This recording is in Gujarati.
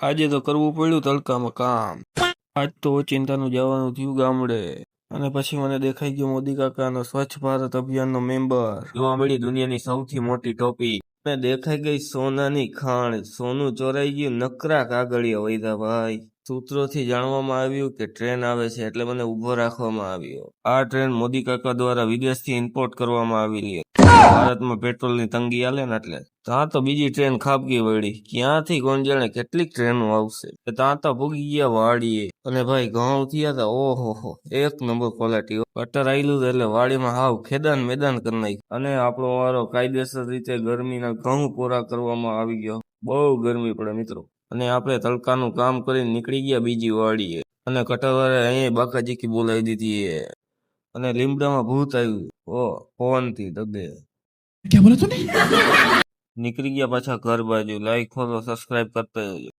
આજે તો કરવું પડ્યું તડકામાં કામ. આજ તો ચિંતાનું જવાનું થયું ગામડે. અને પછી મને દેખાઈ ગયો મોદી કાકાનો સ્વચ્છ ભારત અભિયાનનો મેમ્બર. જોવા મળી દુનિયાની સૌથી મોટી ટોપી. ને દેખાઈ ગઈ સોનાની ખાણ. સોનું ચોરાઈ ગયું, નકરા કાગળિયા વૈધા ભાઈ. સૂત્રોથી જાણવામાં આવ્યું કે ટ્રેન આવે છે એટલે મને ઊભો રાખવામાં આવ્યો. આ ટ્રેન મોદી કાકા દ્વારા વિદેશથી ઇમ્પોર્ટ કરવામાં આવેલી હતી. ભારતમાં પેટ્રોલની તંગી આલે ને એટલે ત્યાં તો બીજી ટ્રેન ખાબકી વળી. ક્યાંથી કોણ જાણે કેટલીક ટ્રેનો આવશે. ત્યાં તો ભૂગી ગયા વાડીએ. અને ભાઈ ઘઉં થયા હતા, ઓહો એક નંબર ક્વોલિટી. કટર આવેલું એટલે વાડીમાં હાવ ખેદાન મેદાન કરી નાખ્યું. અને આપણો વારો કાયદેસર રીતે ગરમીના ઘઉં પૂરા કરવામાં આવી ગયો. બહુ ગરમી પડે મિત્રો. અને આપણે તડકાનું કામ કરીને નીકળી ગયા બીજી વાડીએ. અને કટરવાળા અહીંયા બાકાજીકી બોલાવી દીધી. અને લીમડામાં ભૂત આવ્યું. ઓ પવનથી દબે. क्या बोला तूने? નીકળી ગયા પાછા ઘર બાજુ. લાઈક ફોલો સબસ્ક્રાઇબ કરતા જજો.